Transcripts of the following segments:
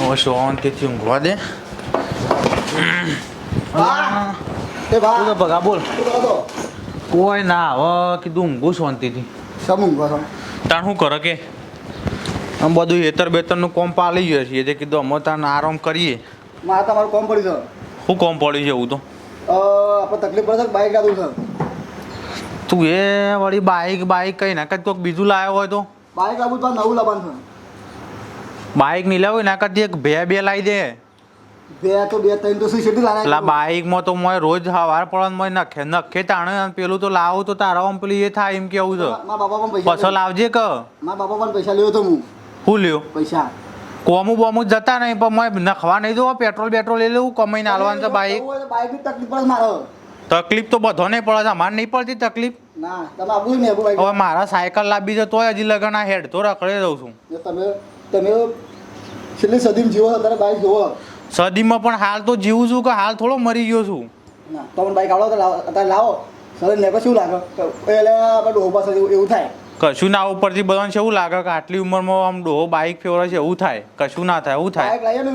હવે શાંતિથી ઊંઘવા દે. એ બા તું તો ભગા બોલ. શું કરો છો? કોઈ ના હવે કીધું ઊંઘું શાંતિથી. સમ ઊંઘો છો? તાણ શું કરે કે આમ બધું હેતર બેતરનું કોમ પાલી ગયો છીએ તે કીધું અમે તાણ આરામ કરીએ. મારે તમારું કોમ પડ્યું શું કોમ પડ્યું છે એવું તો? છે આપણે તકલીફ પડે છે બાઈક લાવવું છે. તું એ વળી બાઈક કઈ ના કોઈક બીજું લાવ્યો હોય તો? બાઈક લાવવું તો નવું લાવવાનું છે. બાઈક નહીં લાવ્યું ના કરતી એક બે લાવી દે. બે તો બે ત્રણ તો સીટી પેલા લાવ્યા. બાઈકમાં તો મોય રોજ સવાર પડે મોય નખે તાણે પેલું તો લાવું તો તારા પેલું એ થાય એમ કેવું છે. મારા બાપા પણ પૈસા પછી લાવજે કે મારા બાપા પણ પૈસા લેવો તો હું શું લ્યો પૈસા બોમું જતા નહીં પણ મોય નખવા નહીં દો પેટ્રોલ એ લેવું કમાઈને હાલવાનું છે બાઈક. બાઈકની તકલીફ પડે મારો. તકલીફ તો બધો નહીં પડે અમારે નહીં પડતી તકલીફ. ના તમે આવું ને બાઈક હવે મારા સાયકલ લાવી છે તોય હજી લગન આ હેડ તો રખડે દઉં છું. તમે છેલ્લી સદીમાં જીવો છો ત્યારે બાઈક જોવો. સદીમાં પણ હાલ તો જીવું છું કે હાલ થોડો મરી ગયો છું. ના તમે બાઈક આવડો તો અત્યારે લાવો સર ને શું લાગે એટલે આપણે ડોહો પાસે એવું થાય. કશું ના ઉપરથી બધાને છે એવું લાગે કે આટલી ઉંમરમાં આમ ડોહો બાઈક ફેવરે છે એવું થાય. કશું ના થાય એવું થાય. બાઈક લાવીએ ને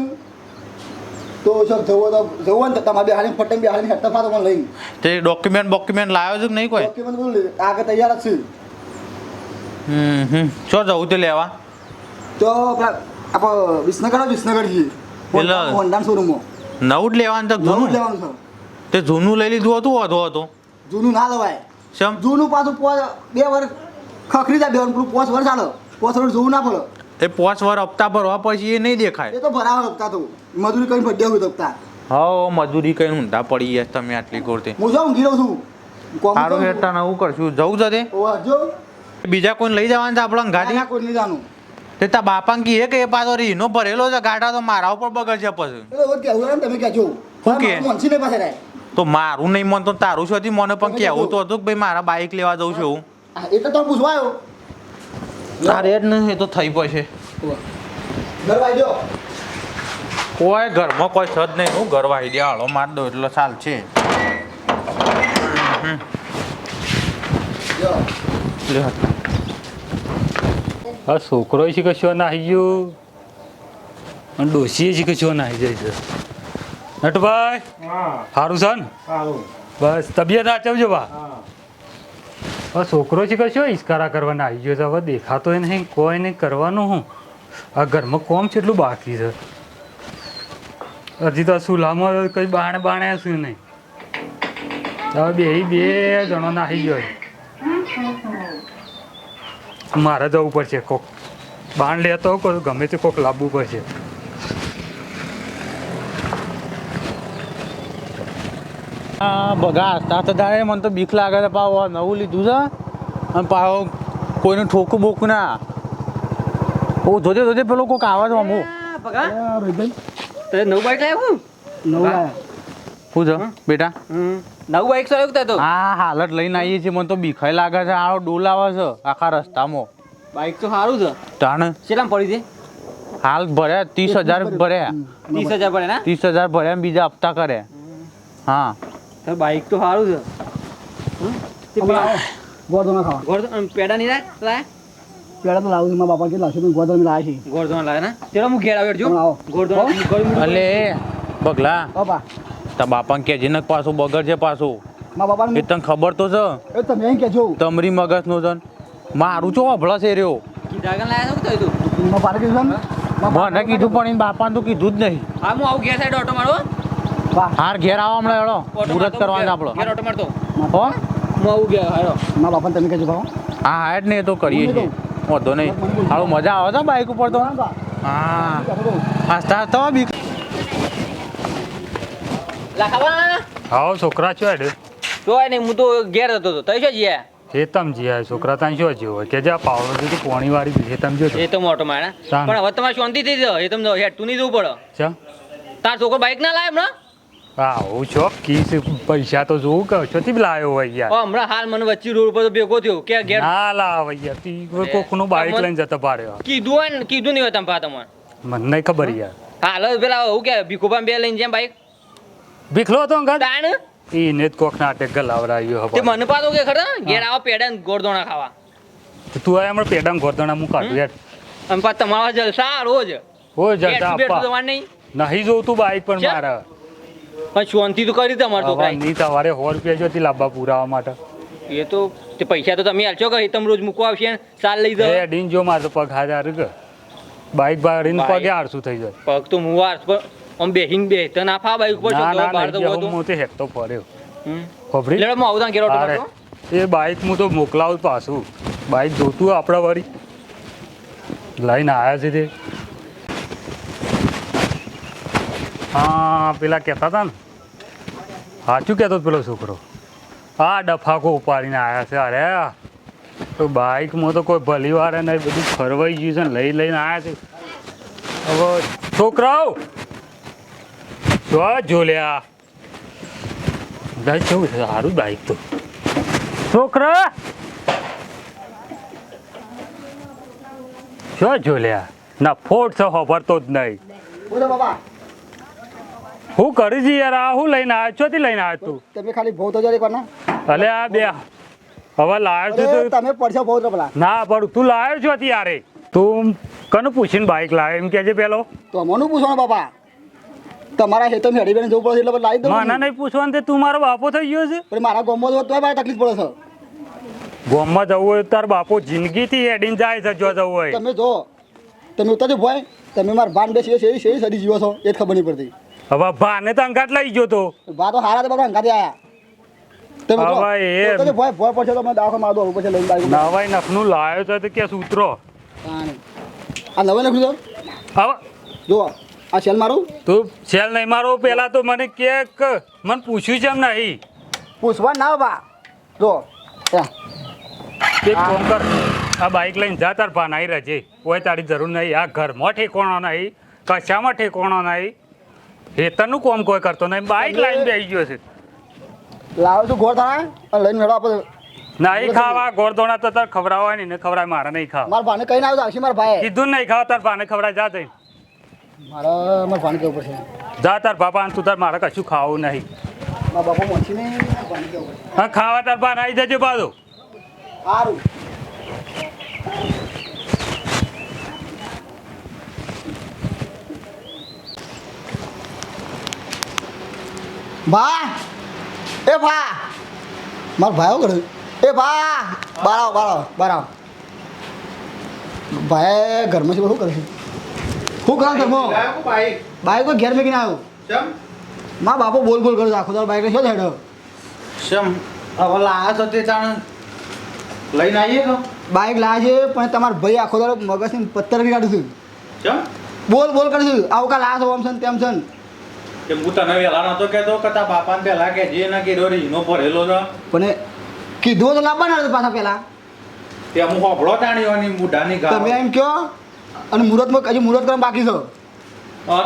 તો સર જવો ને તમારે બેહાડીને ફટેને બેહાડીને હેઠતા ફાતો મને લઈને તે ડોક્યુમેન્ટ લાવ્યો છે કે નહીં કોઈ? ડોક્યુમેન્ટ બોલ આગળ તૈયાર જ છે. શું જવું તે લેવા? તો આપણે વિસનગર છીએ એટલે હોન્ડા શોરૂમમાં નવું જ લેવાનું તો નવું જૂનું લેવાનું છે. તે જૂનું લઈ લીધું હતું વધો હતો જૂનું ના લવાય. શેમ? જૂનું પાછું 2 વર્ષ ખખરી જાય 5 વર્ષ ચાલો 5 વર્ષ જોવું ના પડે. એ 5 વાર હપ્તા ભરવા પછી એ નહીં દેખાય. એ તો ભરાવા હપ્તા તો મજૂરી કરીને ભડ્યા હોય હપ્તા. હા મજૂરી કઈ ઊંધા પડી ગયા તમે આટલી ગોળતે. હું જાઉં ઊંઘી રહું છું. સારું હેઠા નવું કરશું જવું જતે જો બીજા કોઈને લઈ જવાનું છે આપણે ગાડી? કોઈ નહીં જાણું. તે તા બાપાને કીએ કે એ પાછો રીનો ભરેલો છે ગાડા તો મારા ઉપર બગડશે પછી. એટલે કેવું એમ તમે કહેજો શું કે? મનસી નહીં પાસે રહે. તો મારું નહીં મન તો તારું શું હતી મને પણ કહેવું તો હતું કે ભાઈ મારા બાઈક લેવા જઉં છું એવું. એટલે તો પૂછવા આવ્યો. તારે જ નહીં એ તો થઈ પડશે. ઘરવાઈ જો કોઈ ઘરમાં કોઈ સદ નહીં હું ઘર વાહી દે હાલો માર દો એટલે ચાલ છે. જો આ છોકરો છે કશો નાહી ગયો અને ડોશીએ છે કશો નાહી જાય છે. નટભાઈ સારું છે ને? બસ તબિયત સાચવજો બા. આ છોકરો છે કશો ઈસ્કારા કરવા નાહી ગયો છે હવે દેખાતો નહીં કોઈ નહીં કરવાનું હું આ ઘરમાં કોમ છે એટલું બાકી છે હજી તો સુલામાં કઈ બાણે શું નહીં હવે બે જણો નાહી ગયો મારે જવું પડશે કોક બાણ લેતો ગમે તે કોક લાવવું પડશે. હા બગા હસતા તો જાય મને તો બીક લાગે છે પાવ નવું લીધું છે અને પાવ કોઈનું ઠોકું બોકું ના. ઓ જોજે પેલો કોક આવે છે અમુક. નવું બાઈક લાવ્યો નવું લાયા. શું છે બેટા? નવું બાઈક ચાલ્યું તો હા હાલત લઈને આવીએ છીએ મને તો બીખાઈ લાગે છે આવો ડોલ આવે છે આખા રસ્તામાં. બાઈક તો સારું છે. તાણ કેટલામાં પડી છે? હાલ ભર્યા 30,000 ભર્યા. 30,000 પડે ને? 30,000 ભર્યા ને બીજા હપ્તા કરે. હા તો બાઈક તો સારું છે. ગોળધોના ખાવા પેડા નહીં લાય પેડા તો લાવું છું મારા બાપા કેટલા લાવશે પણ ગોળધોના લાવે છે. ગોળધોના લાય ને ચલો હું ઘેર આવ્યો તમે આવો. ગોળધોના અલે બગલા બાપા તા બાપાને કહેજે ને પાછું બગડ છે પાછું. મારા બાપાને એ તને ખબર તો છે એ તમે એમ કહેજો તમરી મગજનો છે મારું ચો અભળો છે રહ્યો. કીધા લાયા શું થયું તું? મારા બાપાને કીધું ને મને કીધું પણ એને બાપાને તો કીધું જ નહીં. હા હું આવું ઘેર સાઈડ ઓટો મારો વાહ હાર ઘેર આવો હમણાં હેડો મુહૂર્ત કરવાનું આપણો ઘેર ઓટો મારતો હો. હું આવું ઘેર હારો મારા બાપાને તમે કહેજો ભાવ હા હા જ નહીં એ તો કરીએ છીએ વાંધો નહીં. હાલો મજા આવે છે બાઈક ઉપર તો. હા આસ્તા બીક લાખાવા આવો છોકરા છો હેડ તો નહીં હું તો ઘેર હતો તો તઈ શું જીયા ખેતમ જીયા છોકરા ત્યાં શું જેવો કે જે આ પાવડો છે પોણી વાળી ખેતમ જો એ તો મોટો માણા શાંત. પણ હવે તમારે શાંતિ થઈ જાય એ તમને હેડ તું નહીં જવું પડે ચા તાર છોકરો બાઈક ના લાવે હમણાં આવું છો કીસ પૈસા તો જોવું કે છોથી લાવ્યો હોય યાર હમણાં હાલ મને વચ્ચે રોડ ઉપર તો ભેગો થયો કે ઘેર ના લાવ યાર તી કોકનું બાઈક લઈને જતો પાડ્યો કીધું હોય ને કીધું નહીં હોય તમે તમારે મને નહીં ખબર યાર હાલ પેલા હું કે ભીખુભા બે લઈને જેમ બાઈક ભીખલો તો અંગત તાણ એને જ કોક નાટક ગલાવરાયો તે હવે મને પાછો કે ખરા ઘેર આવો પેડા ને ગોળદોણા ખાવા તું આ હમણાં પેડામાં ગોરદણા હું કાઢું યાર અને પાછા તમારા જલસા રોજ હો બેઠું જતા બેઠું આપા તમારે નહીં નહીં જોતું બાઈક પણ ચા? મારે પણ શાંતિ તો કરી તમારે હવે છોકરાએ નહીં તમારે 100 રૂપિયા જોતી લાવવા પુરાવા માટે એ તો તે પૈસા તો તમે હાલશો કે તમે રોજ મૂકવા આવશે ને સાલ લઈ એ જાઓ ડીન જો મારે તો પગ હાજાર કે બાઈક બાળીને બાઈક. પગે આળસું થઈ જાય પગ તો મુવાર પર આમ બેહીને બે તો ના ફા બાઈક ઉપર ના છો ના બહાર તો નહીં હોય હું તે હેકતો ફર્યો તો ખબરી લેડો હું આવું ઘેરો અરે એ બાઈક હું તો મોકલાવું પાછું બાઈક જોતું આપણા વાળી લઈને આવ્યા છે તે હા પેલા કહેતા હતા ને સાચું કહેતો હતો પેલો છોકરો આ ડફાકો ઉપાડીને આવ્યા છે અરે તો બાઈકમાં તો કોઈ ભલી વાર નહીં બધું ફરવાઈ ગયું છે ને લઈને આવ્યા છે હવે છોકરાઓ જો લ્યા ભાઈ કેવું છે સારું બાઈક તો છોકરા જો લ્યા ના ફોટ છે ખબરતો જ નહીં બોલો બાબા હું કરી છે યાર આ હું લઈને આવ્યો ચોથી લઈને આવ્યો તું તમે ખાલી ભોત હજાર એક વાર ના અલે આ બે હવે લાવ્યો છું અરે તો તમે પડશો ભોત પેલા ના પણ તું લાવ્યો છો યારે તું કનું પૂછીને બાઈક લાવ્યો એમ કહેજે પેલો તો મનું પૂછવાનું બાબા તમારા હેતમ હેડી બેન જવું પડે એટલે પછી લાવી દઉં મને નહીં પૂછવાનું તે તું મારો બાપો થઈ ગયો છે પણ મારા ગામમાં તો તોય મારે તકલીફ પડે છે ગોમમાં જવું હોય તો તાર બાપો જિંદગીથી હેડીને જાય છે જો જવું હોય તમે જો તમે ઉતરજો ભાઈ તમે મારા ભાન બેસી છે એ સડી જીવો છો એ જ ખબર નહીં પડતી હવે ભાને તો અંગાટ લઈ ગયો તો બા તો હારા તો બાબા હંગાથી આયા તમે જો હવે એ- ઉતરજો ભય ભય પડશે તો મને દવાખાને માર દો પછી લઈને બાઈક નવાઈ નખનું લાવ્યો છે તો કે ઉતરો આ નવે લખ્યું તો હવે જો આ સેલ મારું તું સેલ નહીં મારો પેલા તો મને કે મને પૂછ્યું છે એમ નહીં પૂછવા ના બા જો ત્યાં એક ફોન કર આ બાઈક લઈને જા તાર ભાન આવી રહેજે કોઈ તારી જરૂર નહીં આ ઘરમાં ઠેકોણો નહીં કશામાં ઠેકોણો નહીં હેતરનું કોમ કોઈ કરતો નહીં બાઈક લઈને બેસી ગયો છે લાવો છું ગોળ થાણા અને લઈને મેળો આપણે નહીં ખાવા ગોળદોણા તો તાર ખવડાવવા નહીં ને ખવડાય મારે નહીં ખાવા મારા ભાને કહીને આવ્યો આવશે મારા ભાઈ કીધું નહીં ખાવા તાર ભાને ખવડાય જા જઈને મારા ભાને કેવું પડશે જા તાર બાપા તું તાર મારે કશું ખાવું નહીં મારા બાપા મોછી નહીં મારા ભાને કેવું પડશે હા ખાવા તાર ભાન આવી જજો બાજુ સારું ભા એ ભા મારો ભાઈ આવું કર્યું એ ભા બાર આવો બાર આવો બાર આવો ભાઈ ઘરમાં છે શું કરે છે શું કરો ઘરમાં બાઈક તો ઘેર મેકીને આવ્યો મારા બાપો બોલ બોલ કરે છે આખો દાડો બાઈક શું હેડો શમ હવે લાયા છો તે ચાણ લઈને આવીએ તો બાઈક લાવે છે પણ તમારો ભાઈ આખો દાડો મગજની પથ્થર કરી કાઢું છું ચમ બોલ બોલ કરે છે આવું કા લાવો છો આમ છે ને તેમ છે ને કે હું તને વેલા નતો કહેતો કે તારા બાપાને પેલા કે જે ના કીધો રીનો ભરેલો છે પણ એ કીધું તો લાવવાના હતા પાછા પહેલા તે હું હોભળો તાણીઓની મુઢાની ગાવ તમે એમ કહો અને મુહૂર્તમાં હજી મુહૂર્ત કરવા બાકી છો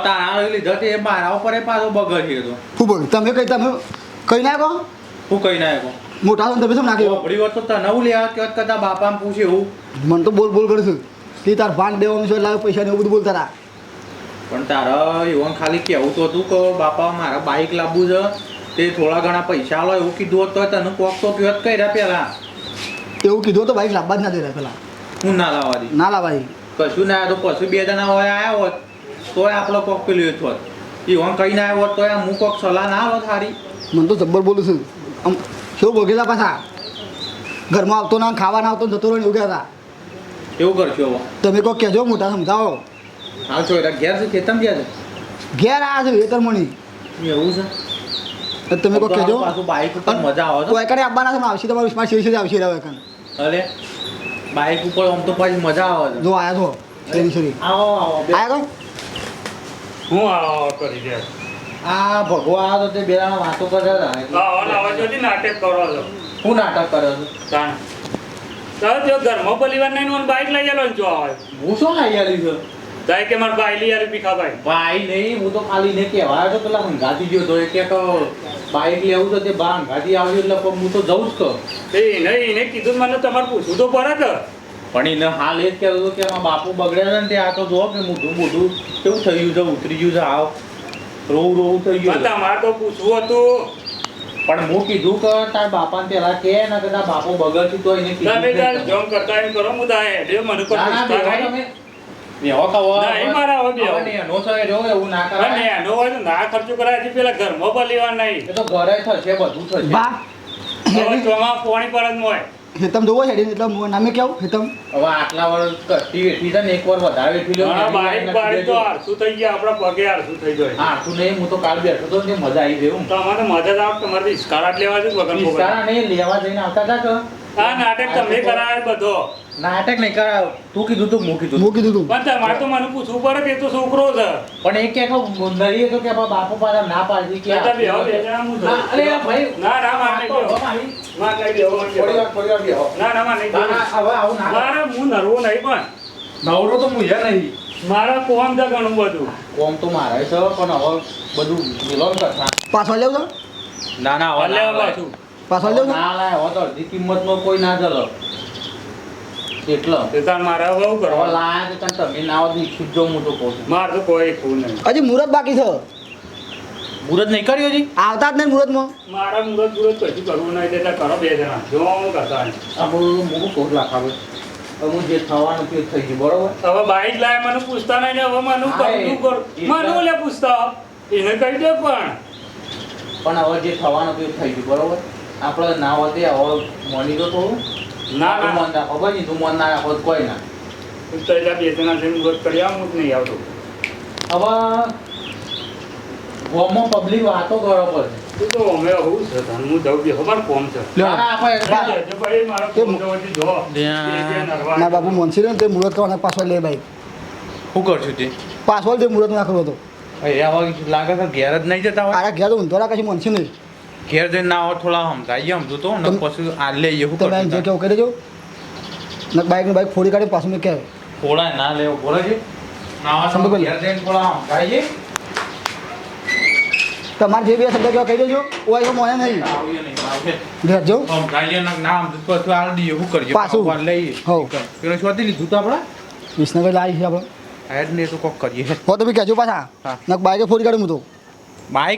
તારા લીધો તે મારા ઉપર પાછો બગડ્યો હતો ખૂબ બોલ તમે કઈ નાખો હું કઈ ના આવ્યો મોટા છો ને તમે શું નાખી હોભળી હોત તો તને હું લેવા કે કદા બાપાને પૂછ્યું મને તો બોલ બોલ કરીશું કે તાર ભાન દેવાનું છે લાવે પૈસા ને એવું બધું બોલતા હતા પણ તારા એવું ખાલી કહેવું તો હતું કે બાપા મારા બાઈક લાવવું છે તે થોડા ઘણા પૈસા લો એવું કીધું હોત તો તને કોક તો કહેવત કર્યા પેલા એવું કીધું તો બાઈક લાવવા જ ના દે પેલા હું ના લાવવા દી ના લાવાય કશું ના તો પછી બે જણા હોય આવ્યા હોત તોય આપણો કોક પેલું હોત એવું કઈ ના આવ્યો હોત તોય હું કોક સલાહ ના હોત સારી મને તો જબ્બર બોલું છું આમ શું બોગેલા પાછા ઘરમાં આવતો ના ખાવા ના આવતો ને જતો રહ્યો ને એવું કહેતા એવું કરશો હવે તમે કોઈ કહેજો મોટા સમજાવો હા છો એટલે ઘેર છે ખેતમ ગયા ઘેર આવ્યા છે વેતર મણી છે એવું છે તમે કોઈ કહેજો પાછું બાઈક ઉપર મજા આવે કોઈ કડે આવવાના છે આવશે તમારું સ્માર્ટ સિરીઝ આવશે રહ્યો એકન છે અરે બાઈક ઉપર આમ તો પાછી મજા આવે છે જો આયા છો શરી શરી આવો આવો બે- આયા તો હું આ કરી દે આ ભગવા તો તે બેરાના વાતો કરે નાટક કરો છો હું નાટક કર્યો છું તાણ તો જો ઘરમાં પરિવાર નહીં મને બાઈક લઈ આલો ને જો આવે હું શું લઈ આવી છું જાય કે મારે બાઈક લઈ આલી ભીખાભાઈ ભાઈ નહીં હું તો ખાલી ને કહેવાય તો પેલા હંગાતી ગયો તો એ કે બાઈક લેવું તો તે બા હંગાતી આવ્યું એટલે પણ હું તો જઉં જ કહું એને કીધું મને તમારે પૂછવું તો પડે કે પણ એને હાલ એ જ કહેતો હતો કે એમાં બાપુ બગડ્યા છે ને તે આ તો જો કે મોઢું કેવું થયું છે ઉતરી ગયું છે આવ રોવું રોવું થઈ ગયું છે. તમારે તો પૂછવું હતું પણ હું કીધું કે તાર બાપાને પેલા કે ને કે તાર બાપો બગડશું તો એને કીધું તમે જ નહીં. જોમ કરતા એમ કરો હું તારે મને કોઈ ના, ના, પૂછતા બેહો નહીં. તમે બેહો ખાવા નહીં મારા હવે બેહો. હવે નેનો છે જો એવું ના અને કરાય એનો હોય તો ના ખર્ચો કરાય છે પેલા ઘરમાં પણ લેવા નહીં એ તો ઘરે થશે બધું થશે બા હવે ચોમાં પોણી પર જ હોય હેતમ જોવો હેડી એટલે નામે કેવું હેતમ હવે આટલા વર્ષ કટ્ટી વેઠી છે ને એક વાર વધારે વેઠી લ્યો હા, બારીક તો આળસું થઈ ગયા આપણા પગે આળસું થઈ જાય હા તું નહીં હું તો કાલ બેઠો તો ને મજા આવી ગયું તમારે મદદ આવ તમારે ઇસ્કારાટ લેવા છે વગર ફોગટ. ઈશારા નહીં લેવા જઈને આવતા હતા કે આ નાટક તમે કરાય બધો નાટક નહીં કરાવ તું કીધું તું હું કીધું હું કીધું તું પણ તમારે તો મને પૂછવું પડે કે એ તો છોકરો છે પણ એ કે નરીએ તો કે બાપુ પાછા ના પાડી કે એટલે બેહો, બેહો, હું જોઉં. ના, અરે ભાઈ ના ના માર નહીં બેહો. માર નહીં બેહો, માર નહીં થોડી બેહો. વાર બેહો ના ના માર નહીં ના, બેહો. ના, હવે આવું ના મારે હું નરવો નહીં પણ નવરો તો મુજે નહીં મારા કોમ છે ઘણું બધું કોમ તો મારે છે પણ હવે બધું મિલોન કરતા પાછળ લેવું તો ના ના હવે લેવા ના પાછું પાછળ લેવું તો ના લાય હવે તો અડધી કિંમતમાં કોઈ ના ચલો એટલે તે તાર મારે હવે શું હવે કરવા લાયા તો તને તમે ના આવો તો ઈચ્છું જ જો હું તો કહું છું મારે તો કોઈ ખવું નહીં હજી મુહૂર્ત બાકી છે મુહૂર્ત નહીં કર્યો જી આવતા જ નહીં મુહૂર્તમાં મારા મુરત મુરત પછી કરવું નહીં દેતા કરો બે જણા જો હું કરતા નહીં. આ બધું મૂકું કહું લાખાવે હવે હું જે થવાનું તે થઈ ગયું બરોબર હવે બાઈક લાય મને પૂછતા નહીં ને હવે મને હા, કરું કર એ- મને લે પૂછતા એને કહી દે પણ પણ હવે જે થવાનું તે થઈ ગયું બરોબર આપણે ના હોતે હવે મની તો થોડું ના તું ના મન રાખો ભાઈ તું મન ના રાખો તો કોઈ ના તું તો એટલા બે જણા જઈને મુરત કરી આવું હું જ નહીં આવતો હવે ગામમાં પબ્લિક વાતો કરો પડશે તું તો અમે હું છે તને હું જઉં બી ખબર કોમ છે લ્યો. ના, ના, આપણે જે ભાઈ મારો કોમ જવાથી જો ત્યાં. બે બે નરવા. ના બાપુ મોનસી ને તે મુહૂર્ત કરવાના પાછળ લે ભાઈ શું કરશું તે પાછળ તે મુહૂર્ત ના કરવો હતો હવે લાગે છે ઘેર જ નહીં જતા હોય આરા ઘેર તો ઊંધો રાખે છે મોનસી નહીં ઘેર જઈને ના હોય થોડા સમજાઈએ સમજુ તો ને પછી આ લઈએ શું તમે જે કરશું કેવું કરી દેજો ને બાઈક ફોડી કાઢી પાછું મેં કહેવાય થોડા ના લેવો બોલે છે ના હોય તો સમજો ઘેર જઈને થોડા સમજાઈએ તમારે જે બે શબ્દ કેવા કહી દેજો ઓય મને નહીં આવીએ નહીં આવીએ ઘેર જાઉં સમજાઈએ ને ના સમજુ તો પછી આ દઈએ શું કરીએ પાછું. વાર લઈએ હઉ. પેલો શોધી લીધું તો આપણે વિસનગર લાવી છે આપણે હેડ ને તો કોક કરીએ હો તમે કહેજો પાછા હા. ને બાઈકે ફોડી કાઢું હું તો બાઈક